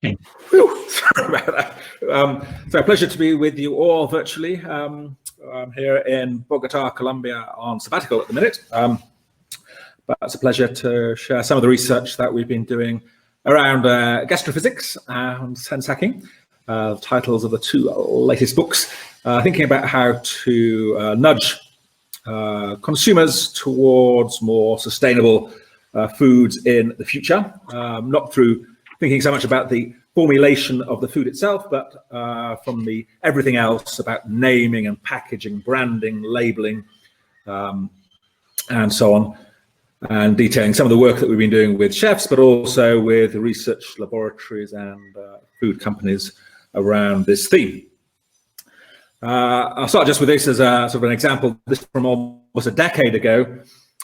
Whew, sorry about that. So a pleasure to be with you all virtually. I'm here in Bogota, Colombia on sabbatical at the minute. But it's a pleasure to share some of the research that we've been doing around gastrophysics and sense hacking, titles of the two latest books, thinking about how to nudge consumers towards more sustainable foods in the future, not through thinking so much about the formulation of the food itself, but from the everything else about naming and packaging, branding, labeling, and so on, and detailing some of the work that we've been doing with chefs, but also with research laboratories and food companies around this theme. I'll start just with this as a sort of an example. This from almost a decade ago.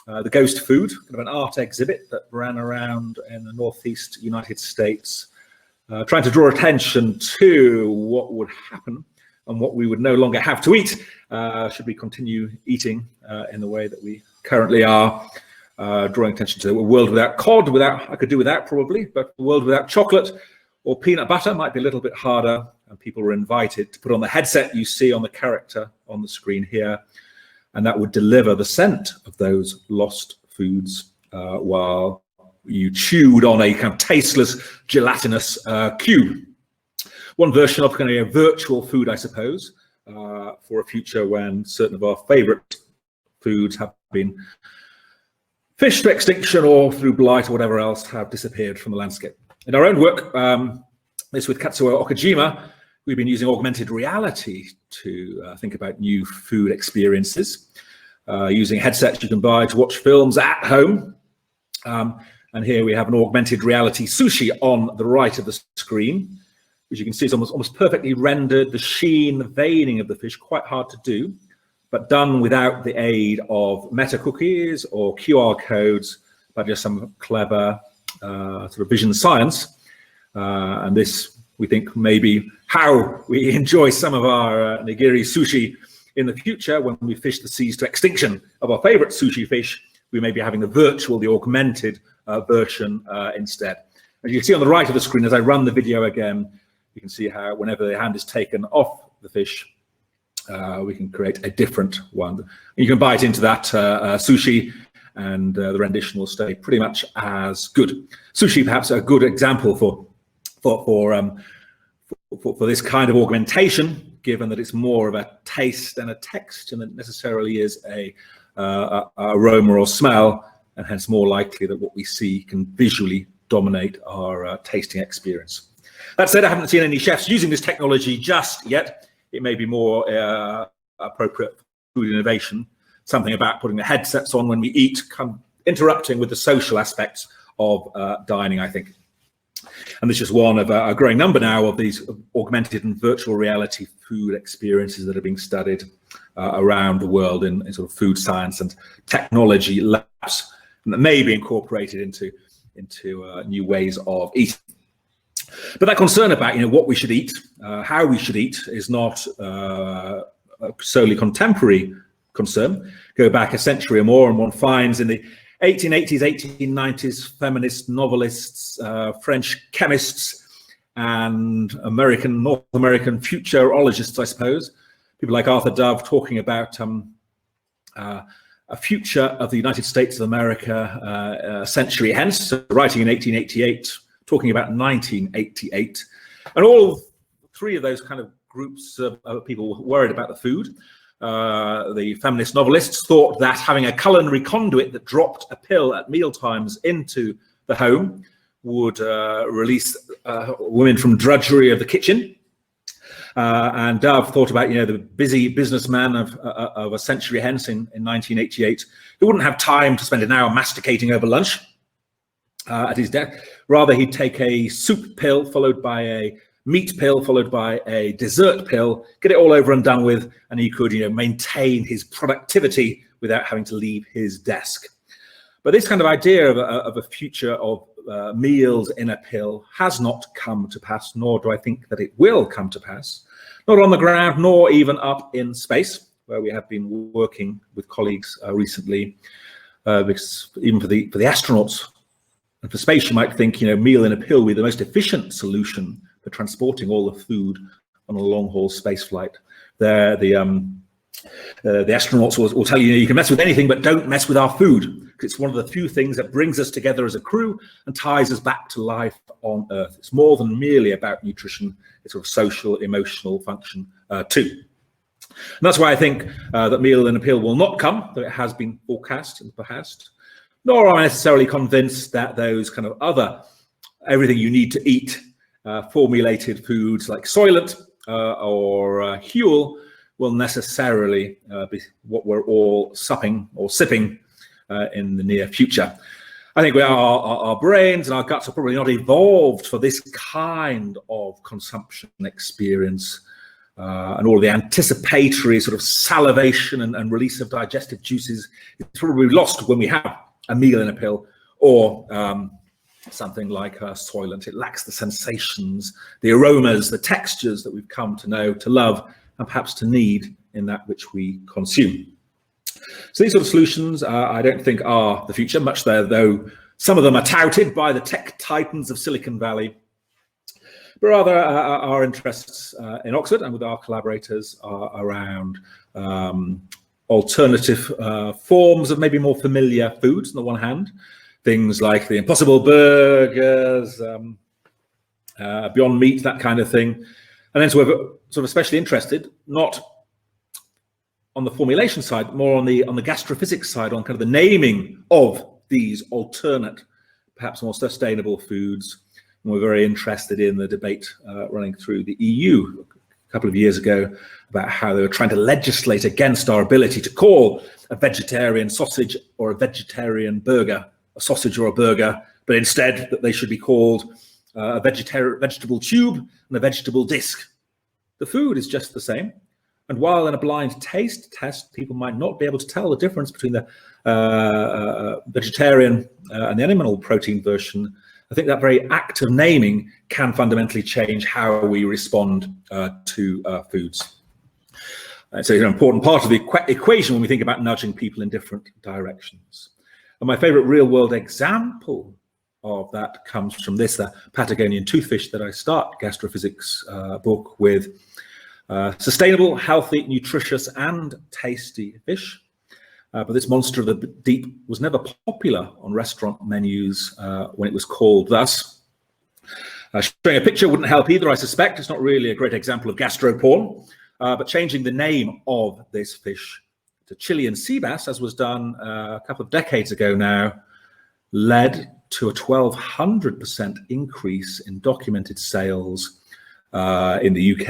The Ghost Food, kind of an art exhibit that ran around in the Northeast United States, trying to draw attention to what would happen and what we would no longer have to eat should we continue eating in the way that we currently are, drawing attention to a world without cod, I could do without probably, but a world without chocolate or peanut butter might be a little bit harder, and people were invited to put on the headset you see on the character on the screen here, and that would deliver the scent of those lost foods while you chewed on a kind of tasteless, gelatinous cube. One version of kind of a virtual food, I suppose, for a future when certain of our favorite foods have been fished to extinction or through blight or whatever else have disappeared from the landscape. In our own work, this with Katsuo Okajima, we've been using augmented reality to think about new food experiences, using headsets you can buy to watch films at home. And here we have an augmented reality sushi on the right of the screen, which you can see is almost perfectly rendered. The sheen, the veining of the fish, quite hard to do, but done without the aid of meta cookies or QR codes, but just some clever sort of vision science. And this, we think, may be how we enjoy some of our nigiri sushi in the future. When we fish the seas to extinction of our favorite sushi fish, we may be having the virtual, the augmented version instead. As you can see on the right of the screen, as I run the video again, you can see how whenever the hand is taken off the fish, we can create a different one. You can bite into that sushi, and the rendition will stay pretty much as good. Sushi, perhaps a good example for this kind of augmentation, given that it's more of a taste and a texture than it necessarily is a aroma or smell, and hence more likely that what we see can visually dominate our tasting experience. That said, I haven't seen any chefs using this technology just yet. It may be more appropriate for food innovation, something about putting the headsets on when we eat, interrupting with the social aspects of dining, I think. And this is one of a growing number now of these augmented and virtual reality food experiences that are being studied around the world in sort of food science and technology labs, and that may be incorporated into new ways of eating. But that concern about what we should eat, how we should eat, is not a solely contemporary concern. Go back a century or more, and one finds in the 1880s, 1890s, feminist novelists, French chemists, and North American futurologists, I suppose, people like Arthur Dove, talking about a future of the United States of America a century hence, so writing in 1888, talking about 1988. And all three of those kind of groups of people worried about the food. The feminist novelists thought that having a culinary conduit that dropped a pill at mealtimes into the home would release women from drudgery of the kitchen. And Dove thought about, the busy businessman of a century hence in 1988, who wouldn't have time to spend an hour masticating over lunch at his desk. Rather, he'd take a soup pill followed by a meat pill followed by a dessert pill, get it all over and done with, and he could maintain his productivity without having to leave his desk. But this kind of idea of a future of meals in a pill has not come to pass, nor do I think that it will come to pass, not on the ground, nor even up in space, where we have been working with colleagues recently, because even for the astronauts, And for space, you might think, meal in a pill would be the most efficient solution for transporting all the food on a long-haul space flight. The astronauts will tell you, you can mess with anything, but don't mess with our food. It's one of the few things that brings us together as a crew and ties us back to life on Earth. It's more than merely about nutrition. It's sort of social, emotional function too. And that's why I think that meal in a pill will not come, though it has been forecast in the past. Nor am I necessarily convinced that those kind of other, everything you need to eat, formulated foods like Soylent or Huel will necessarily be what we're all supping or sipping in the near future. I think our brains and our guts are probably not evolved for this kind of consumption experience, and all the anticipatory sort of salivation and release of digestive juices is probably lost when we have a meal in a pill or something like Soylent. It lacks the sensations, the aromas, the textures that we've come to know, to love, and perhaps to need in that which we consume. So these sort of solutions, I don't think are the future, much though some of them are touted by the tech titans of Silicon Valley. But rather, our interests in Oxford and with our collaborators are around alternative forms of maybe more familiar foods on the one hand, things like the Impossible Burgers, Beyond Meat, that kind of thing. And then so we're sort of especially interested, not on the formulation side, more on the gastrophysics side, on kind of the naming of these alternate, perhaps more sustainable foods. And we're very interested in the debate running through the EU a couple of years ago about how they were trying to legislate against our ability to call a vegetarian sausage or a vegetarian burger a sausage or a burger, but instead that they should be called a vegetable tube and a vegetable disc. The food is just the same. And while in a blind taste test, people might not be able to tell the difference between the vegetarian and the animal protein version, I think that very act of naming can fundamentally change how we respond to foods. It's an important part of the equation when we think about nudging people in different directions. And my favorite real-world example of that comes from this, the Patagonian Toothfish that I start Gastrophysics book with. Sustainable, healthy, nutritious, and tasty fish. But this monster of the deep was never popular on restaurant menus when it was called thus. Showing a picture wouldn't help either, I suspect. It's not really a great example of gastro-porn. But changing the name of this fish to Chilean sea bass, as was done a couple of decades ago now, led to a 1,200% increase in documented sales in the UK,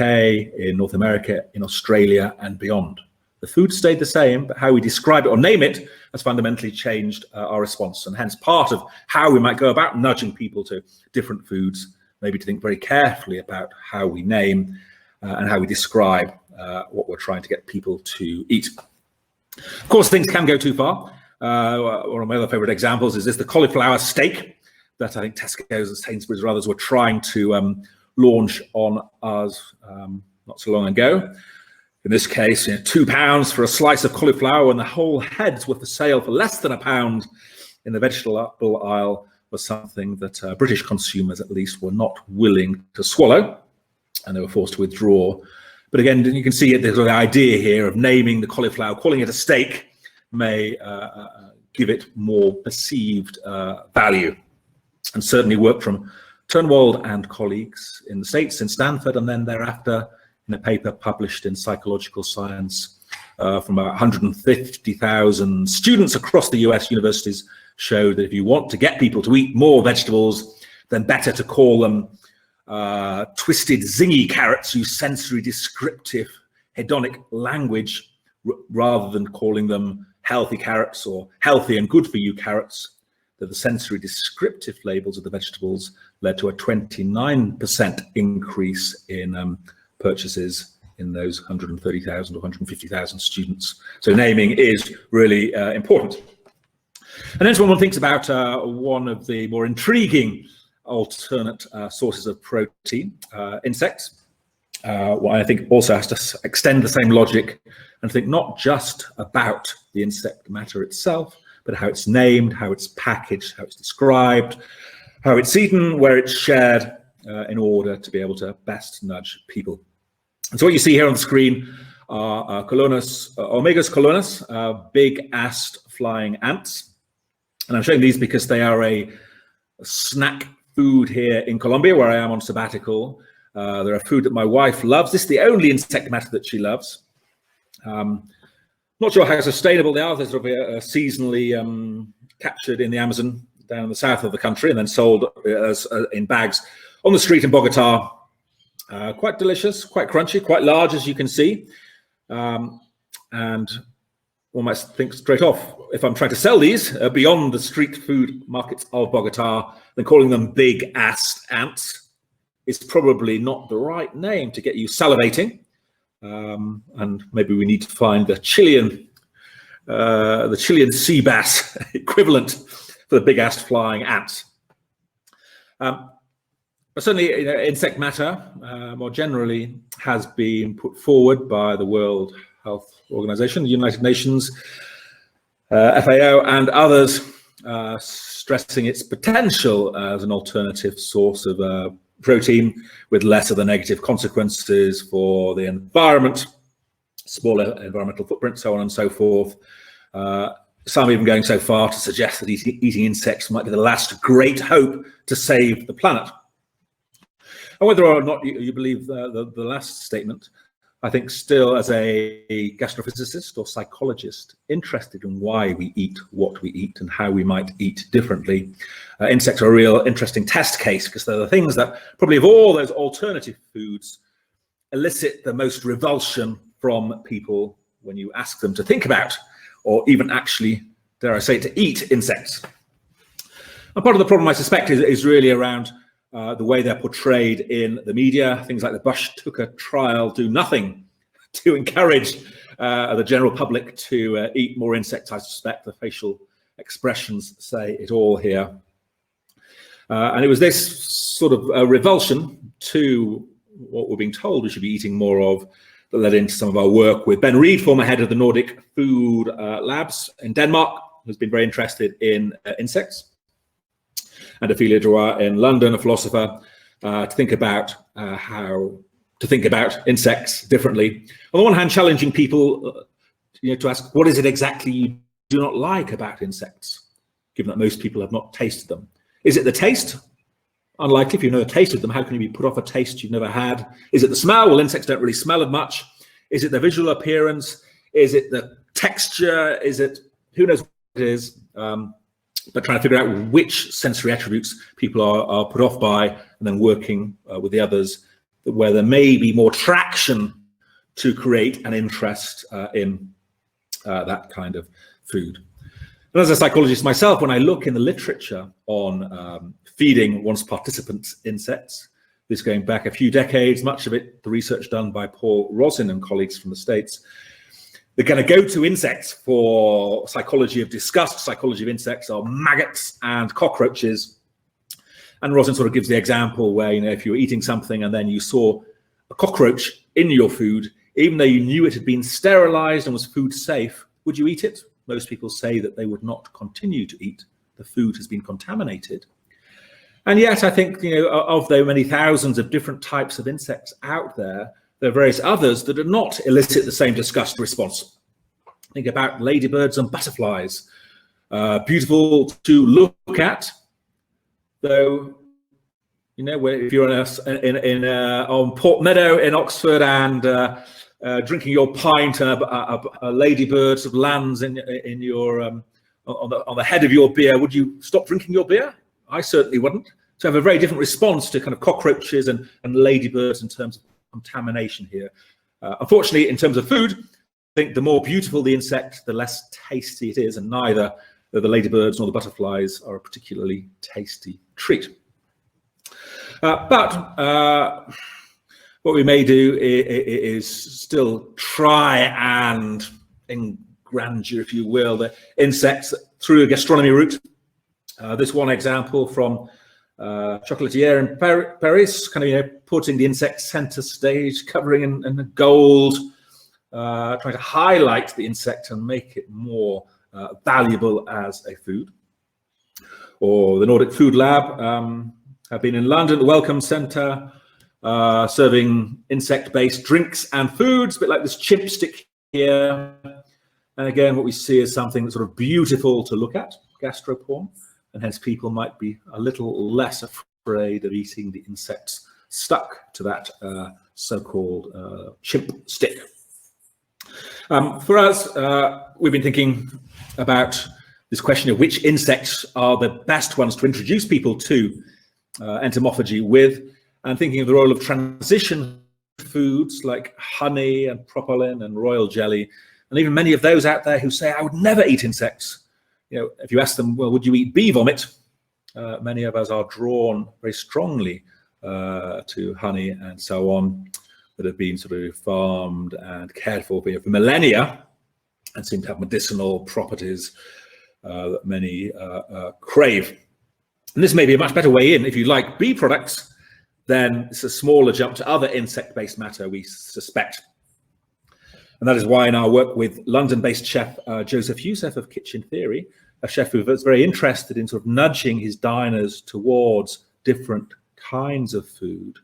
in North America, in Australia, and beyond. The food stayed the same, but how we describe it or name it has fundamentally changed our response. And hence part of how we might go about nudging people to different foods, maybe to think very carefully about how we name and how we describe what we're trying to get people to eat. Of course, things can go too far. One of my other favorite examples is this, the cauliflower steak that I think Tesco's and Sainsbury's or others were trying to launch on us not so long ago. In this case, £2 for a slice of cauliflower when the whole heads were for sale for less than £1 in the vegetable aisle was something that British consumers at least were not willing to swallow, and they were forced to withdraw. But again, you can see there's the idea here of naming the cauliflower, calling it a steak may give it more perceived value, and certainly worked from Turnwald and colleagues in the States, in Stanford, and then thereafter in a paper published in Psychological Science from about 150,000 students across the US universities, showed that if you want to get people to eat more vegetables, then better to call them twisted, zingy carrots, use sensory descriptive hedonic language rather than calling them healthy carrots or healthy and good for you carrots. That the sensory descriptive labels of the vegetables led to a 29% increase in purchases in those 130,000 or 150,000 students. So naming is really important. And then when one thinks about one of the more intriguing alternate sources of protein, insects, what I think also has to extend the same logic and think not just about the insect matter itself, but how it's named, how it's packaged, how it's described, how it's eaten, where it's shared, in order to be able to best nudge people. And so what you see here on the screen are Omegas colonus, big-assed flying ants. And I'm showing these because they are a snack food here in Colombia, where I am on sabbatical. They're a food that my wife loves. This is the only insect matter that she loves. Not sure how sustainable they are. They're sort of seasonally captured in the Amazon down in the south of the country and then sold as in bags on the street in Bogota. Quite delicious, quite crunchy, quite large, as you can see. And one might think straight off, if I'm trying to sell these beyond the street food markets of Bogota, then calling them big-assed ants is probably not the right name to get you salivating. And maybe we need to find the Chilean sea bass equivalent for the big-assed flying ants. But certainly, insect matter more generally has been put forward by the World Health Organization, the United Nations, FAO, and others, stressing its potential as an alternative source of protein with less of the negative consequences for the environment, smaller environmental footprint, so on and so forth. Some even going so far to suggest that eating insects might be the last great hope to save the planet. And whether or not you believe the last statement, I think still as a gastrophysicist or psychologist interested in why we eat what we eat and how we might eat differently, insects are a real interesting test case, because they're the things that probably of all those alternative foods elicit the most revulsion from people when you ask them to think about or even actually, dare I say, to eat insects. And part of the problem, I suspect, is really around the way they're portrayed in the media. Things like the Bush-Tucker trial do nothing to encourage the general public to eat more insects. I suspect the facial expressions say it all here. And it was this sort of revulsion to what we're being told we should be eating more of that led into some of our work with Ben Reed, former head of the Nordic Food Labs in Denmark, who's been very interested in insects, and Ophelia Drouin in London, a philosopher, to think about how to think about insects differently. On the one hand, challenging people to ask, what is it exactly you do not like about insects, given that most people have not tasted them? Is it the taste? Unlikely. If you've never tasted them, how can you be put off a taste you've never had? Is it the smell? Well, insects don't really smell of much. Is it the visual appearance? Is it the texture? Is it, who knows what it is? But trying to figure out which sensory attributes people are put off by, and then working with the others where there may be more traction to create an interest in that kind of food. And as a psychologist myself, when I look in the literature on feeding one's participants insects, this going back a few decades, much of it the research done by Paul Rosin and colleagues from the States, they're going to go to insects for psychology of disgust. Psychology of insects are maggots and cockroaches. And Rosin sort of gives the example where, if you were eating something and then you saw a cockroach in your food, even though you knew it had been sterilized and was food safe, would you eat it? Most people say that they would not continue to eat. The food has been contaminated. And yet, I think, of the many thousands of different types of insects out there, there are various others that do not elicit the same disgust response. Think about ladybirds and butterflies. Beautiful to look at, though, if you're on Port Meadow in Oxford and drinking your pint and a ladybird sort of lands in your on the head of your beer, would you stop drinking your beer? I certainly wouldn't. So I have a very different response to kind of cockroaches and ladybirds in terms of contamination here. Unfortunately, in terms of food, I think the more beautiful the insect, the less tasty it is, and neither the ladybirds nor the butterflies are a particularly tasty treat. But what we may do is still try and engrandeur, if you will, the insects through a gastronomy route. This one example from Chocolatier in Paris, kind of putting the insect center stage, covering in gold, trying to highlight the insect and make it more valuable as a food. Or the Nordic Food Lab have been in London, the Welcome Centre, serving insect-based drinks and foods, a bit like this chimp stick here. And again, what we see is something that's sort of beautiful to look at, gastroporn, and hence people might be a little less afraid of eating the insects stuck to that so-called chimp stick. For us, we've been thinking about this question of which insects are the best ones to introduce people to entomophagy with, and thinking of the role of transition foods like honey and propylene and royal jelly, and even many of those out there who say, I would never eat insects. You know, if you ask them, well, would you eat bee vomit? Many of us are drawn very strongly to honey and so on, that have been sort of farmed and cared for millennia and seem to have medicinal properties that many crave. And this may be a much better way in. If you like bee products, then it's a smaller jump to other insect-based matter, we suspect. And that is why in our work with London-based chef Youssef of Kitchen Theory, a chef who was very interested in sort of nudging his diners towards different kinds of food,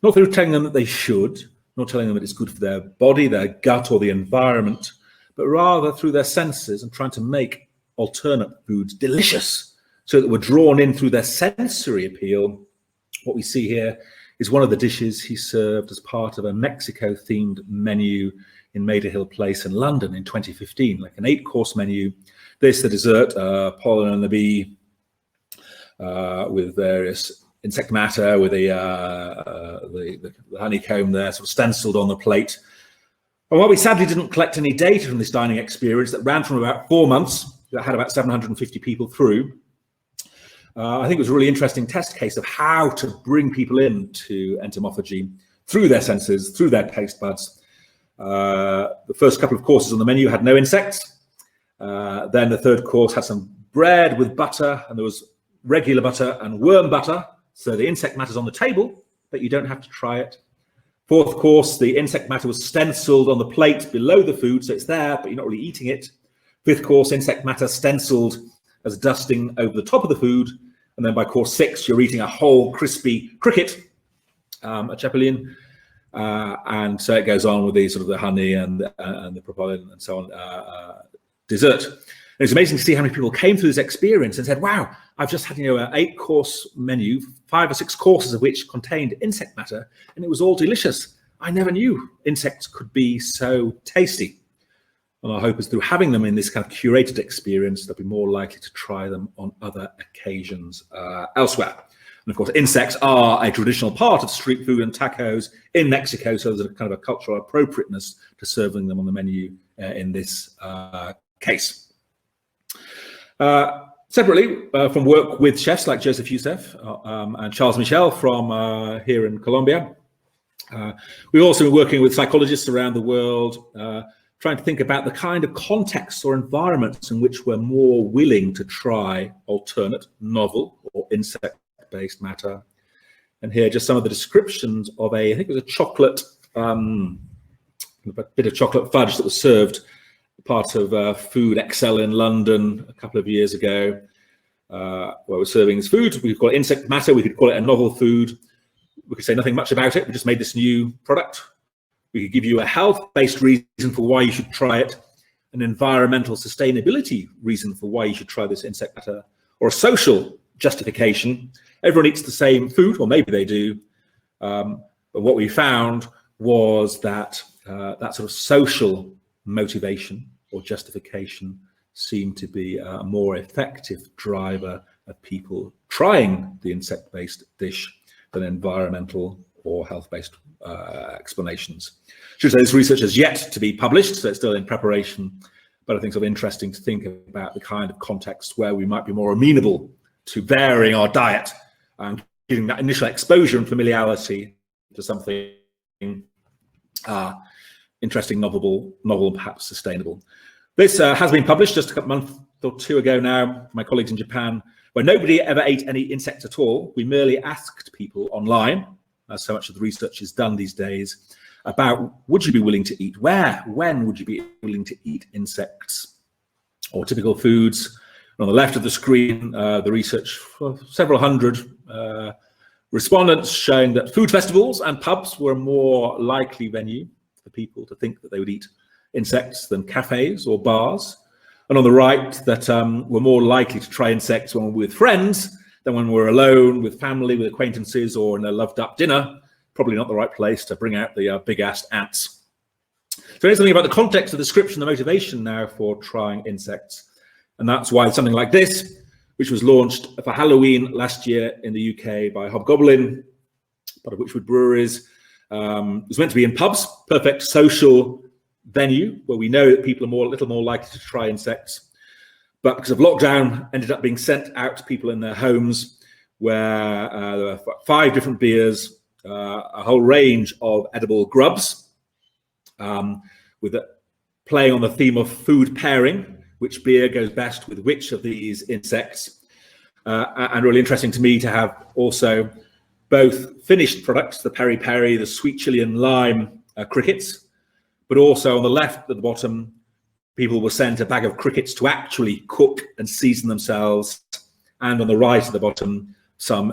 not through telling them that they should, not telling them that it's good for their body, their gut, or the environment, but rather through their senses and trying to make alternate foods delicious so that we're drawn in through their sensory appeal. What we see here is one of the dishes he served as part of a Mexico-themed menu in Maida Hill Place in London in 2015, like an 8-course menu. This, the dessert, pollen and the bee, with various insect matter, with the honeycomb there sort of stenciled on the plate. And while we sadly didn't collect any data from this dining experience that ran from about 4 months, that had about 750 people through, I think it was a really interesting test case of how to bring people into entomophagy through their senses, through their taste buds. The first couple of courses on the menu had no insects. Then the third course had some bread with butter, and there was regular butter and worm butter. So the insect matter's on the table, but you don't have to try it. Fourth course, the insect matter was stenciled on the plate below the food, so it's there, but you're not really eating it. Fifth course, insect matter stenciled as dusting over the top of the food. And then by course 6, you're eating a whole crispy cricket, a chapelin. And so it goes on with the sort of the honey and the propylene and so on dessert. And it's amazing to see how many people came through this experience and said, wow, I've just had, an 8-course menu, 5 or 6 courses of which contained insect matter, and it was all delicious. I never knew insects could be so tasty. And our hope is through having them in this kind of curated experience, they'll be more likely to try them on other occasions elsewhere. And of course, insects are a traditional part of street food and tacos in Mexico, so there's a kind of a cultural appropriateness to serving them on the menu in this case. Separately, from work with chefs like Youssef and Charles Michel from here in Colombia, we've also been working with psychologists around the world, trying to think about the kind of contexts or environments in which we're more willing to try alternate, novel, or insect-based matter. And here, just some of the descriptions of I think it was a chocolate, a bit of chocolate fudge that was served, part of Food Excel in London a couple of years ago, where we're serving this food. We could call it insect matter, we could call it a novel food. We could say nothing much about it, we just made this new product. We could give you a health-based reason for why you should try it, an environmental sustainability reason for why you should try this insect matter, or a social justification. Everyone eats the same food, or maybe they do. But what we found was that that sort of social motivation or justification seemed to be a more effective driver of people trying the insect-based dish than environmental or health-based explanations. I should say this research has yet to be published, so it's still in preparation, but I think it's sort of interesting to think about the kind of context where we might be more amenable to varying our diet and giving that initial exposure and familiarity to something interesting, novel, perhaps sustainable. This has been published just a month or 2 ago now, my colleagues in Japan, where nobody ever ate any insect at all. We merely asked people online, as so much of the research is done these days, about would you be willing to eat, when would you be willing to eat insects? or typical foods. On the left of the screen, the research for several hundred respondents showing that food festivals and pubs were a more likely venue for people to think that they would eat insects than cafes or bars. And on the right, that we're more likely to try insects when we're with friends than when we're alone, with family, with acquaintances, or in a loved-up dinner. Probably not the right place to bring out the big-ass ants. So here's something about the context, the description, the motivation now for trying insects. And that's why something like this, which was launched for Halloween last year in the UK by Hobgoblin, part of Witchwood Breweries, was meant to be in pubs, perfect social venue where we know that people are a little more likely to try insects. But because of lockdown, ended up being sent out to people in their homes, where there were 5 different beers, a whole range of edible grubs, with playing on the theme of food pairing, which beer goes best with which of these insects. And really interesting to me to have also both finished products, the peri-peri, the sweet chili and lime crickets, but also on the left at the bottom, people were sent a bag of crickets to actually cook and season themselves. And on the right at the bottom, some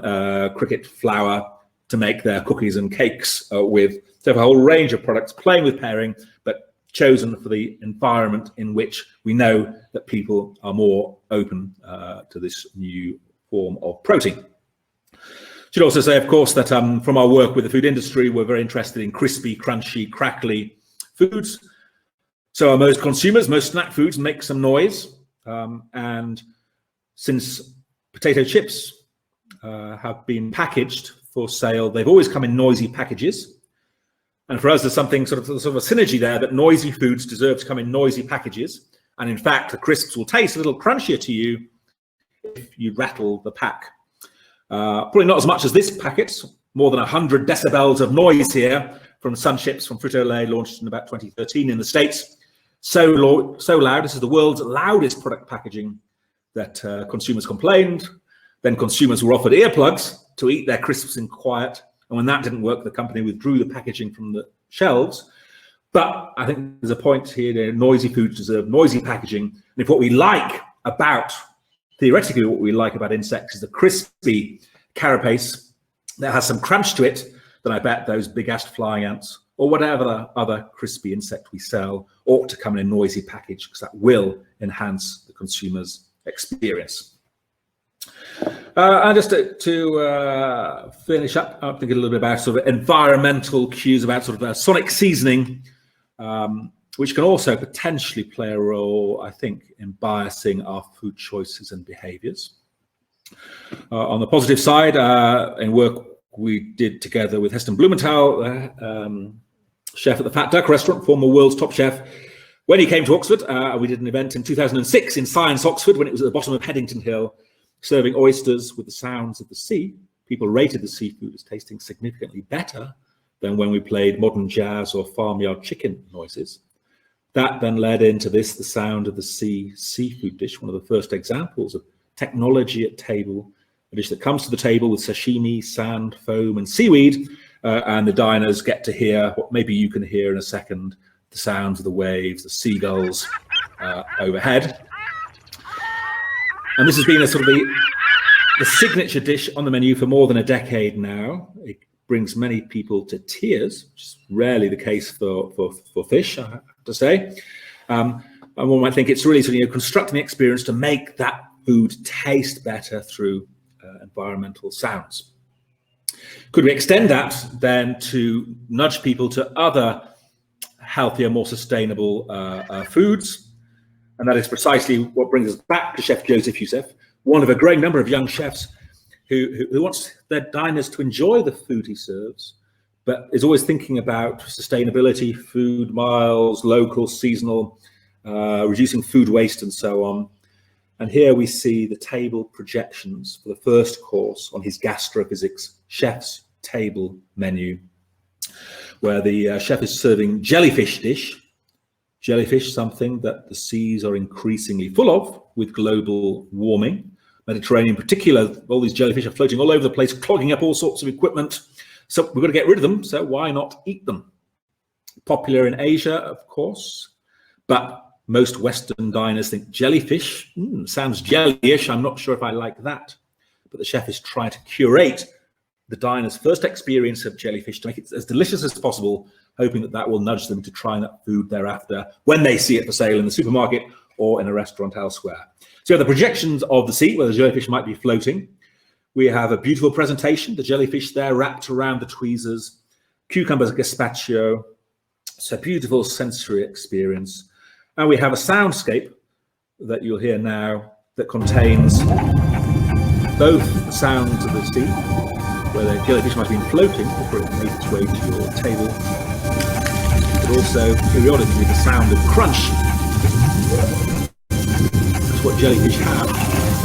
cricket flour to make their cookies and cakes with. So a whole range of products playing with pairing, but chosen for the environment in which we know that people are more open to this new form of protein. Should also say, of course, that from our work with the food industry, we're very interested in crispy, crunchy, crackly foods. So most consumers, most snack foods make some noise. And since potato chips have been packaged for sale, they've always come in noisy packages. And for us, there's something sort of a synergy there that noisy foods deserve to come in noisy packages. And in fact, the crisps will taste a little crunchier to you if you rattle the pack. Probably not as much as this packet, more than 100 decibels of noise here from Sun Chips from Frito-Lay, launched in about 2013 in the States. So loud, this is the world's loudest product packaging, that consumers complained. Then consumers were offered earplugs to eat their crisps in quiet. And when that didn't work, the company withdrew the packaging from the shelves. But I think there's a point here that noisy foods deserve noisy packaging. And if what we like about, theoretically, what we like about insects is the crispy carapace that has some crunch to it, then I bet those big-assed flying ants or whatever other crispy insect we sell ought to come in a noisy package, because that will enhance the consumer's experience. And just to finish up, I'm thinking a little bit about sort of environmental cues, about sort of sonic seasoning, which can also potentially play a role, I think, in biasing our food choices and behaviours. On the positive side, in work we did together with Heston Blumenthal, chef at the Fat Duck restaurant, former world's top chef, when he came to Oxford, we did an event in 2006 in Science Oxford, when it was at the bottom of Headington Hill, serving oysters with the sounds of the sea. People rated the seafood as tasting significantly better than when we played modern jazz or farmyard chicken noises. That then led into this, the sound of the sea seafood dish, one of the first examples of technology at table, a dish that comes to the table with sashimi, sand, foam, and seaweed, and the diners get to hear what maybe you can hear in a second, the sounds of the waves, the seagulls overhead. And this has been a sort of the signature dish on the menu for more than a decade now. It brings many people to tears, which is rarely the case for fish, I have to say. And one might think it's really sort of, constructing the experience to make that food taste better through environmental sounds. Could we extend that then to nudge people to other healthier, more sustainable foods? And that is precisely what brings us back to Chef Youssef, one of a growing number of young chefs who wants their diners to enjoy the food he serves, but is always thinking about sustainability, food miles, local, seasonal, reducing food waste, and so on. And here we see the table projections for the first course on his Gastrophysics chef's table menu, where the chef is serving jellyfish dish. Jellyfish, something that the seas are increasingly full of with global warming. Mediterranean in particular, all these jellyfish are floating all over the place, clogging up all sorts of equipment. So we've got to get rid of them, so why not eat them? Popular in Asia, of course, but Most Western diners think jellyfish. Sounds jellyish. I'm not sure if I like that. But the chef is trying to curate the diner's first experience of jellyfish to make it as delicious as possible, hoping that that will nudge them to try that food thereafter when they see it for sale in the supermarket or in a restaurant elsewhere. So the projections of the sea where the jellyfish might be floating. We have a beautiful presentation, the jellyfish there wrapped around the tweezers, cucumbers gazpacho. It's a beautiful sensory experience. And we have a soundscape that you'll hear now that contains both the sounds of the sea, where the jellyfish might have been floating before it made its way to your table, but also periodically the sound of crunch. That's what jellyfish have.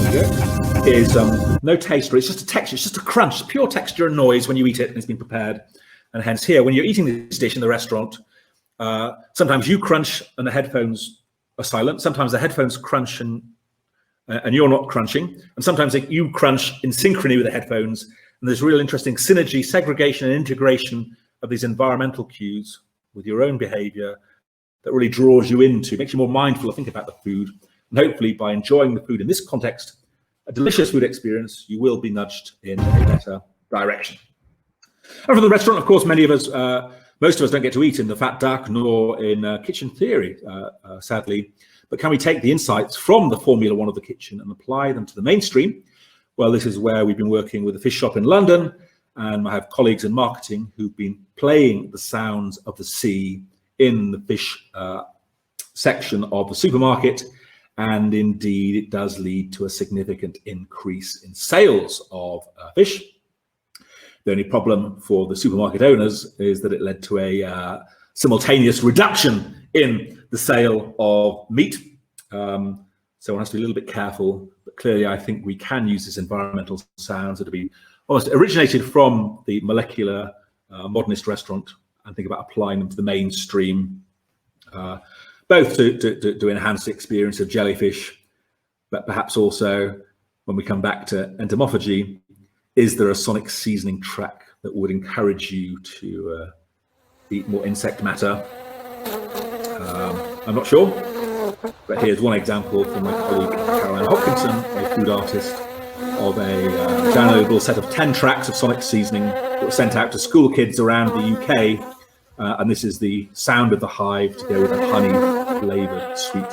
There you go. Is no taste, or it's just a texture, it's just a crunch, pure texture and noise when you eat it and it's been prepared. And hence here, when you're eating this dish in the restaurant, sometimes you crunch and the headphones are silent. Sometimes the headphones crunch and you're not crunching. And sometimes you crunch in synchrony with the headphones. And there's real interesting synergy, segregation, and integration of these environmental cues with your own behavior that really draws you into, makes you more mindful of thinking about the food. And hopefully by enjoying the food in this context, a delicious food experience, you will be nudged in a better direction. And from the restaurant, of course, many of us, most of us don't get to eat in the fat duck nor in kitchen theory, sadly. But can we take the insights from the Formula One of the kitchen and apply them to the mainstream? Well, this is where we've been working with a fish shop in London, and I have colleagues in marketing who've been playing the sounds of the sea in the fish section of the supermarket. And indeed, it does lead to a significant increase in sales of fish. The only problem for the supermarket owners is that it led to a simultaneous reduction in the sale of meat. So one has to be a little bit careful, but clearly I think we can use this environmental sounds that have been almost originated from the molecular modernist restaurant and think about applying them to the mainstream, both to enhance the experience of jellyfish, but perhaps also when we come back to entomophagy, is there a sonic seasoning track that would encourage you to eat more insect matter? I'm not sure, but here's one example from my colleague Caroline Hopkinson, a food artist, of a downloadable set of 10 tracks of sonic seasoning that was sent out to school kids around the UK. And this is the sound of the hive to go with a honey-flavoured sweet.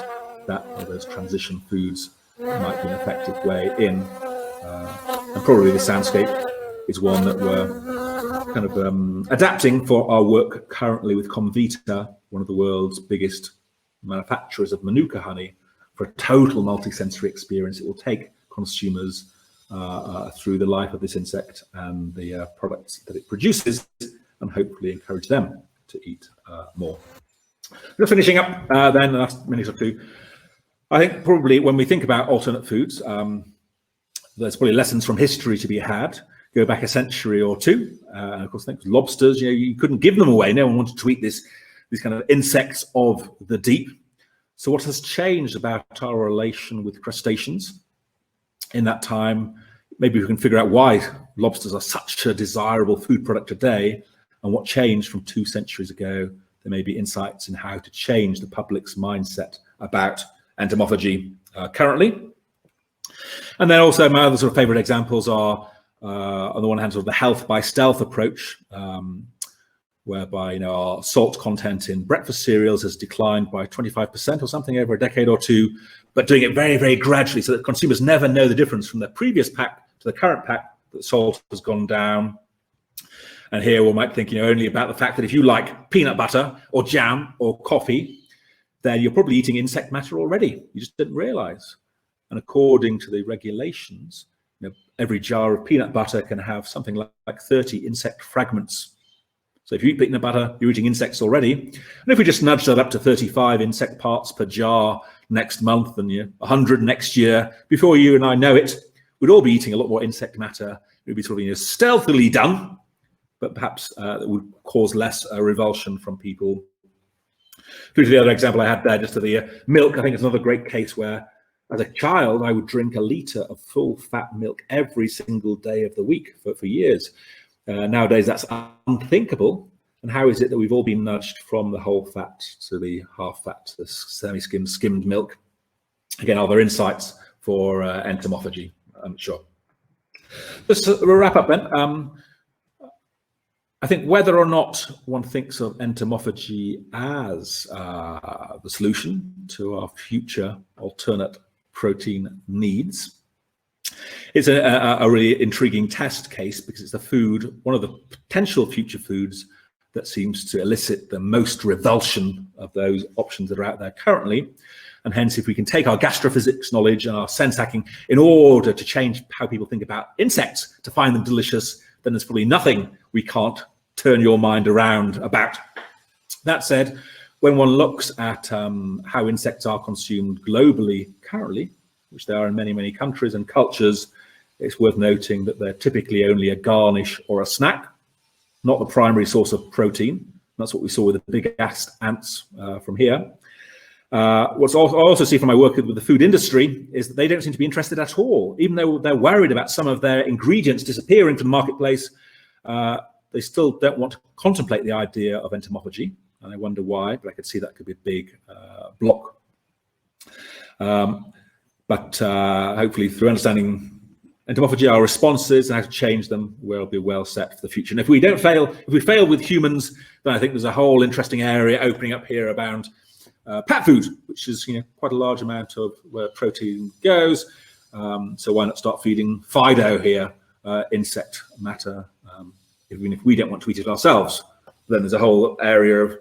That of those transition foods might be an effective way in. And probably the soundscape is one that we're kind of adapting for our work currently with Comvita, one of the world's biggest manufacturers of Manuka honey, for a total multisensory experience. It will take consumers through the life of this insect and the products that it produces, and hopefully encourage them to eat more. Just finishing up then, the last minute or two. I think probably when we think about alternate foods, there's probably lessons from history to be had. Go back a century or two, and of course, think lobsters. You couldn't give them away. No one wanted to eat these kind of insects of the deep. So, what has changed about our relation with crustaceans in that time? Maybe we can figure out why lobsters are such a desirable food product today, and what changed from 2 centuries ago. There may be insights in how to change the public's mindset about entomophagy currently. And then also my other sort of favorite examples are, on the one hand, sort of the health by stealth approach, whereby our salt content in breakfast cereals has declined by 25% or something over a decade or two, but doing it very, very gradually so that consumers never know the difference from their previous pack to the current pack, that salt has gone down. And here we might think only about the fact that if you like peanut butter or jam or coffee, then you're probably eating insect matter already. You just didn't realize. And according to the regulations, every jar of peanut butter can have something like 30 insect fragments. So if you eat peanut butter, you're eating insects already. And if we just nudge that up to 35 insect parts per jar next month and 100 next year, before you and I know it, we'd all be eating a lot more insect matter. It would be sort of stealthily done, but perhaps that would cause less revulsion from people. Through to the other example I had there, just to the milk, I think it's another great case where, as a child, I would drink a litre of full fat milk every single day of the week for years. Nowadays, that's unthinkable. And how is it that we've all been nudged from the whole fat to the half fat, to the semi-skimmed, skimmed milk? Again, are there insights for entomophagy? I'm sure. Just to wrap up then, I think whether or not one thinks of entomophagy as the solution to our future alternate protein needs is a really intriguing test case, because it's the food, one of the potential future foods that seems to elicit the most revulsion of those options that are out there currently. And hence, if we can take our gastrophysics knowledge and our sense hacking in order to change how people think about insects to find them delicious, then there's probably nothing we can't turn your mind around about. That said, when one looks at how insects are consumed globally currently, which they are in many, many countries and cultures, it's worth noting that they're typically only a garnish or a snack, not the primary source of protein. That's what we saw with the big ants from here. What I also see from my work with the food industry is that they don't seem to be interested at all. Even though they're worried about some of their ingredients disappearing from the marketplace, they still don't want to contemplate the idea of entomophagy. And I wonder why, but I could see that could be a big block. But hopefully through understanding entomophagy, our responses and how to change them, we'll be well set for the future. And if we don't fail, if we fail with humans, then I think there's a whole interesting area opening up here about pet food, which is quite a large amount of where protein goes. So why not start feeding Fido here, insect matter, even if we don't want to eat it ourselves. Then there's a whole area of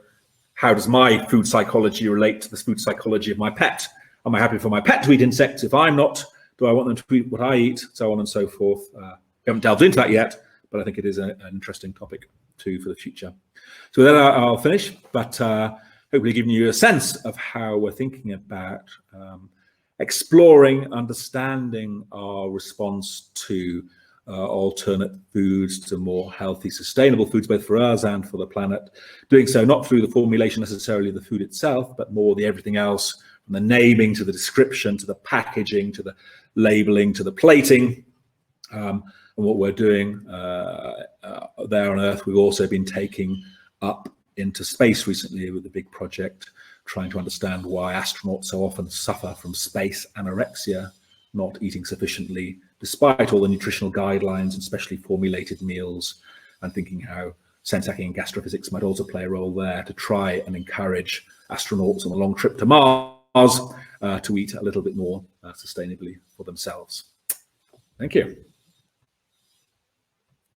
how does my food psychology relate to the food psychology of my pet? Am I happy for my pet to eat insects? If I'm not, do I want them to eat what I eat? So on and so forth. We haven't delved into that yet, but I think it is an interesting topic too for the future. So then I'll finish, but hopefully giving you a sense of how we're thinking about exploring, understanding our response to alternate foods, to more healthy, sustainable foods, both for us and for the planet. Doing so not through the formulation necessarily of the food itself, but more the everything else, from the naming to the description, to the packaging, to the labeling, to the plating. And what we're doing there on Earth, we've also been taking up into space recently with a big project trying to understand why astronauts so often suffer from space anorexia, not eating sufficiently despite all the nutritional guidelines and specially formulated meals, and thinking how sense hacking and gastrophysics might also play a role there to try and encourage astronauts on a long trip to Mars to eat a little bit more sustainably for themselves. Thank you.